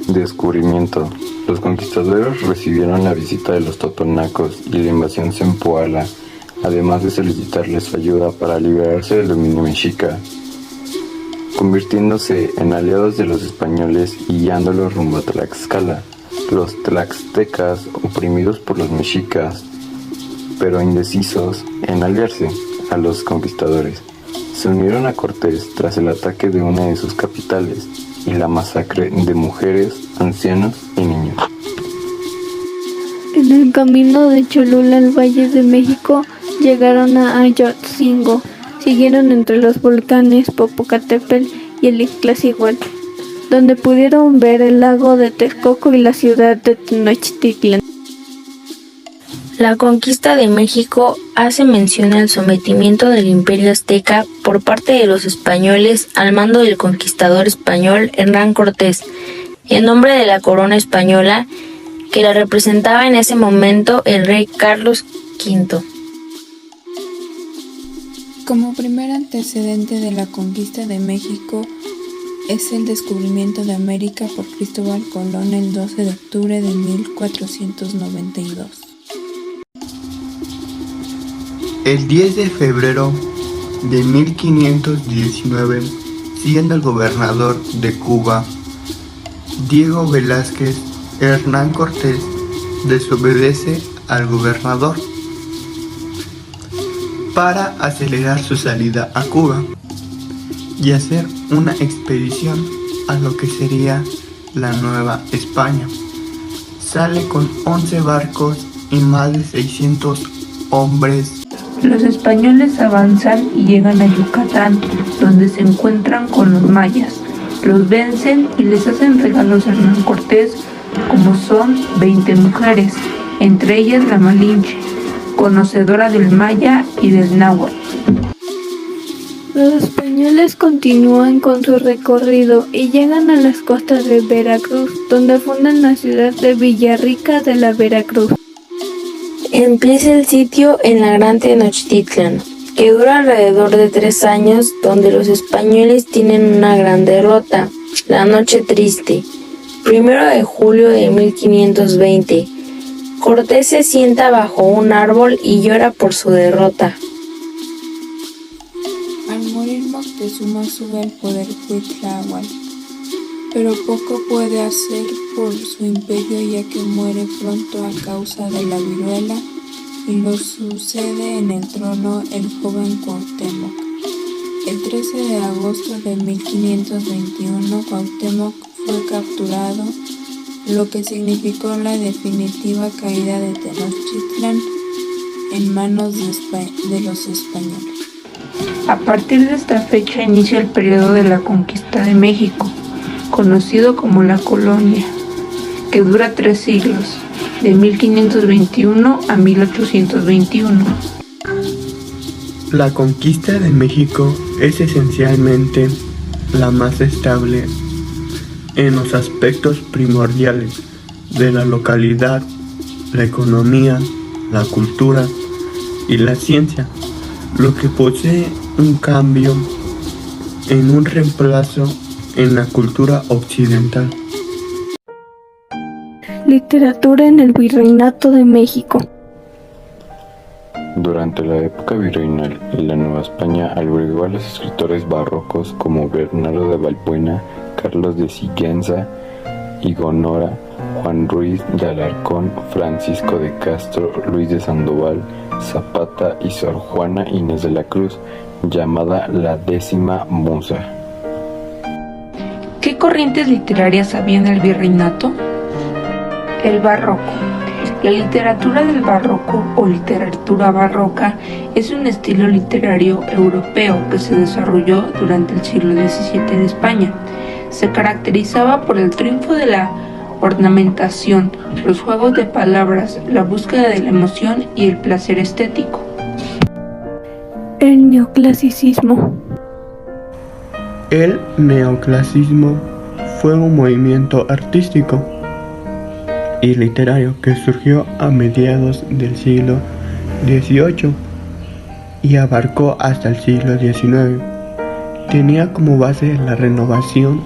Descubrimiento. Los conquistadores recibieron la visita de los totonacos y la invasión zempoala, además de solicitarles su ayuda para liberarse del dominio mexica, convirtiéndose en aliados de los españoles y guiándolos rumbo a Tlaxcala. Los tlaxtecas, oprimidos por los mexicas, pero indecisos en aliarse a los conquistadores, se unieron a Cortés tras el ataque de una de sus capitales y la masacre de mujeres, ancianos y niños. En el camino de Cholula al Valle de México llegaron a Ayotzingo, siguieron entre los volcanes Popocatépetl y el Iztaccíhuatl, donde pudieron ver el lago de Texcoco y la ciudad de Tenochtitlan. La conquista de México hace mención al sometimiento del Imperio Azteca por parte de los españoles al mando del conquistador español Hernán Cortés, en nombre de la corona española, que la representaba en ese momento el rey Carlos V. Como primer antecedente de la conquista de México es el descubrimiento de América por Cristóbal Colón el 12 de octubre de 1492. El 10 de febrero de 1519, siendo el gobernador de Cuba, Diego Velázquez, Hernán Cortés desobedece al gobernador para acelerar su salida a Cuba y hacer una expedición a lo que sería la Nueva España. Sale con 11 barcos y más de 600 hombres. Los españoles avanzan y llegan a Yucatán, donde se encuentran con los mayas. Los vencen y les hacen regalos a Hernán Cortés, como son 20 mujeres, entre ellas la Malinche, conocedora del maya y del náhuatl. Los españoles continúan con su recorrido y llegan a las costas de Veracruz, donde fundan la ciudad de Villarrica de la Veracruz. Empieza el sitio en la Gran Tenochtitlan, que dura alrededor de 3 años, donde los españoles tienen una gran derrota, la Noche Triste, 1 de julio de 1520. Cortés se sienta bajo un árbol y llora por su derrota. Al morir Moctezuma sube al poder Cuitláhuac, pero poco puede hacer por su imperio ya que muere pronto a causa de la viruela y lo sucede en el trono el joven Cuauhtémoc. El 13 de agosto de 1521 Cuauhtémoc fue capturado, lo que significó la definitiva caída de Tenochtitlan en manos de los españoles. A partir de esta fecha inicia el periodo de la conquista de México, conocido como la Colonia, que dura 3 siglos, de 1521 a 1821. La conquista de México es esencialmente la más estable en los aspectos primordiales de la localidad, la economía, la cultura y la ciencia, lo que posee un cambio en un reemplazo en la cultura occidental. Literatura en el Virreinato de México. Durante la época virreinal, la Nueva España albergó a los escritores barrocos como Bernardo de Valbuena, Carlos de Sigüenza y Gonora, Juan Ruiz de Alarcón, Francisco de Castro, Luis de Sandoval, Zapata y Sor Juana Inés de la Cruz, llamada la 10ª Musa. ¿Qué corrientes literarias había en el virreinato? El barroco. La literatura del barroco o literatura barroca es un estilo literario europeo que se desarrolló durante el siglo XVII en España. Se caracterizaba por el triunfo de la ornamentación, los juegos de palabras, la búsqueda de la emoción y el placer estético. El neoclasicismo. El neoclasicismo fue un movimiento artístico y literario que surgió a mediados del siglo XVIII y abarcó hasta el siglo XIX. Tenía como base la renovación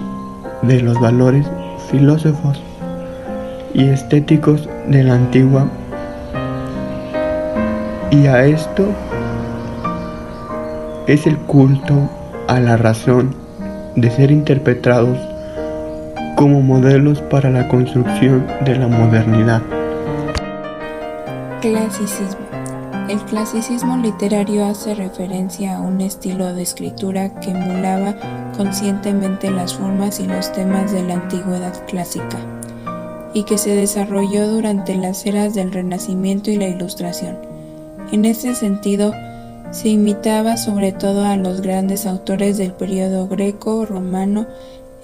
de los valores filósofos y estéticos de la antigua, y a esto es el culto a la razón de ser interpretados como modelos para la construcción de la modernidad. Clasicismo. El clasicismo literario hace referencia a un estilo de escritura que emulaba conscientemente las formas y los temas de la antigüedad clásica, y que se desarrolló durante las eras del Renacimiento y la Ilustración. En este sentido, se imitaba sobre todo a los grandes autores del período greco-romano,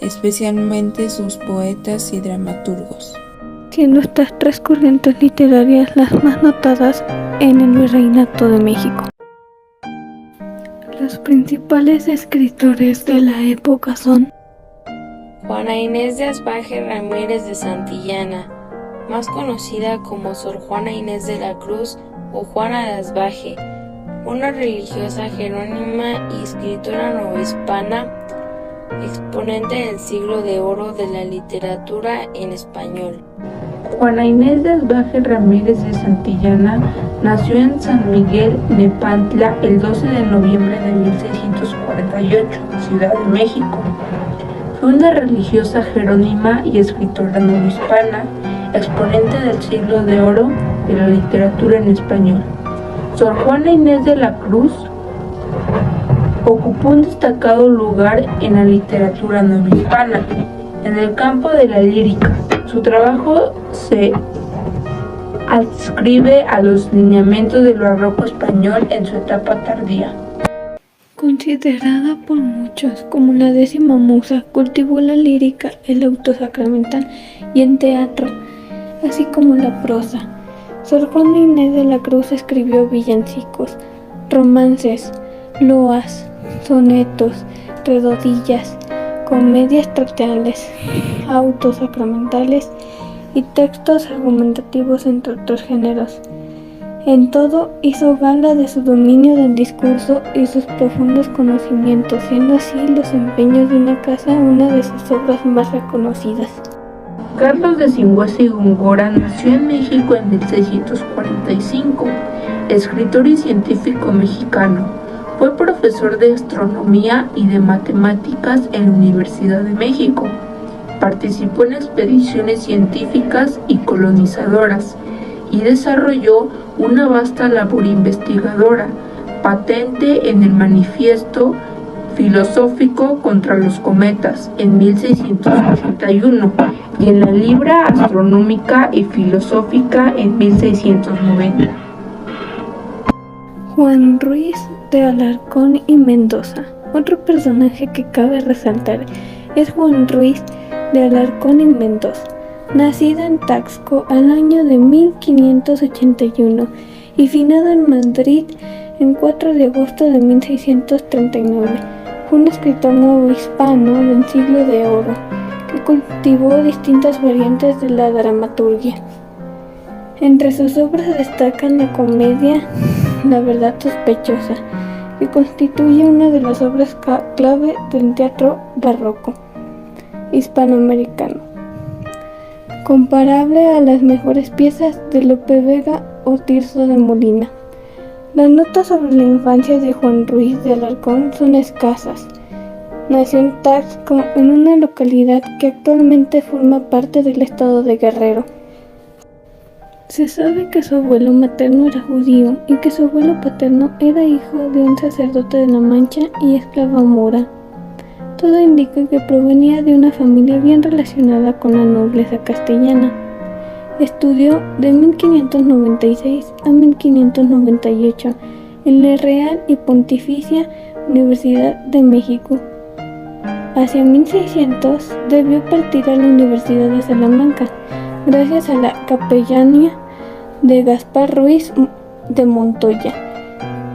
especialmente sus poetas y dramaturgos, siendo estas tres corrientes literarias las más notadas en el Virreinato de México. Los principales escritores de la época son Juana Inés de Asbaje Ramírez de Santillana, más conocida como Sor Juana Inés de la Cruz o Juana de Asbaje, una religiosa jerónima y escritora novohispana, exponente del siglo de oro de la literatura en español. Juana Inés de Asbaje Ramírez de Santillana nació en San Miguel, Nepantla, el 12 de noviembre de 1648, Ciudad de México. Fue una religiosa jerónima y escritora novohispana, exponente del siglo de oro de la literatura en español. Sor Juana Inés de la Cruz ocupó un destacado lugar en la literatura novohispana, en el campo de la lírica. Su trabajo se adscribe a los lineamientos del barroco español en su etapa tardía. considerada por muchos como la 10ª musa, cultivó la lírica, el auto sacramental y el teatro, así como la prosa. Sor Juana Inés de la Cruz escribió villancicos, romances, loas, sonetos, redondillas, comedias teatrales, autos sacramentales y textos argumentativos, entre otros géneros. En todo hizo gala de su dominio del discurso y sus profundos conocimientos, siendo así Los empeños de una casa una de sus obras más reconocidas. Carlos de Sigüenza y Góngora nació en México en 1645, escritor y científico mexicano. Fue profesor de astronomía y de matemáticas en la Universidad de México. Participó en expediciones científicas y colonizadoras y desarrolló una vasta labor investigadora, patente en el Manifiesto Filosófico contra los Cometas en 1681 y en la Libra Astronómica y Filosófica en 1690. Juan Ruiz de Alarcón y Mendoza. Otro personaje que cabe resaltar es Juan Ruiz de Alarcón y Mendoza, nacido en Taxco al año de 1581 y finado en Madrid en 4 de agosto de 1639. Fue un escritor novohispano del siglo de oro que cultivó distintas variantes de la dramaturgia. Entre sus obras destacan la comedia La verdad sospechosa, que constituye una de las obras clave del teatro barroco hispanoamericano, comparable a las mejores piezas de Lope Vega o Tirso de Molina. Las notas sobre la infancia de Juan Ruiz de Alarcón son escasas. Nació en Taxco, en una localidad que actualmente forma parte del estado de Guerrero. Se sabe que su abuelo materno era judío y que su abuelo paterno era hijo de un sacerdote de La Mancha y esclava mora. Todo indica que provenía de una familia bien relacionada con la nobleza castellana. Estudió de 1596 a 1598 en la Real y Pontificia Universidad de México. Hacia 1600 debió partir a la Universidad de Salamanca, gracias a la capellanía de Gaspar Ruiz de Montoya,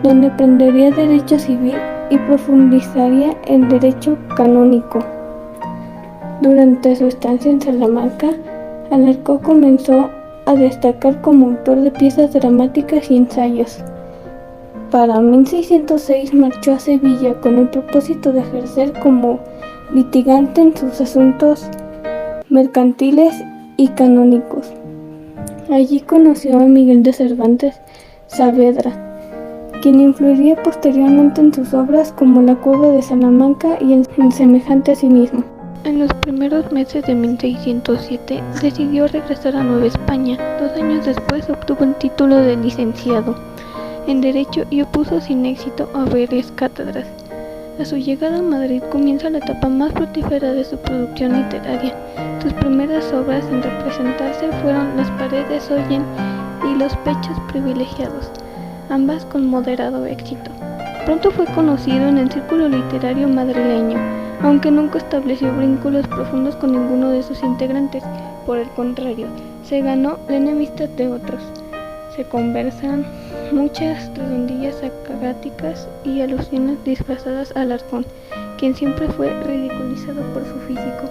donde aprendería Derecho Civil y profundizaría en Derecho Canónico. Durante su estancia en Salamanca, Alarcón comenzó a destacar como autor de piezas dramáticas y ensayos. Para 1606 marchó a Sevilla con el propósito de ejercer como litigante en sus asuntos mercantiles y canónicos. Allí conoció a Miguel de Cervantes Saavedra, quien influiría posteriormente en sus obras como La Cueva de Salamanca y El semejante a sí mismo. En los primeros meses de 1607 decidió regresar a Nueva España. 2 años después obtuvo el título de licenciado en Derecho y opuso sin éxito a varias cátedras. A su llegada a Madrid comienza la etapa más fructífera de su producción literaria. Sus primeras obras en representarse fueron Las paredes oyen y Los pechos privilegiados, ambas con moderado éxito. Pronto fue conocido en el círculo literario madrileño, aunque nunca estableció vínculos profundos con ninguno de sus integrantes. Por el contrario, se ganó la enemistad de otros. Se conversan muchas redondillas acrobaticas y alusiones disfrazadas a Alarcón, quien siempre fue ridiculizado por su físico.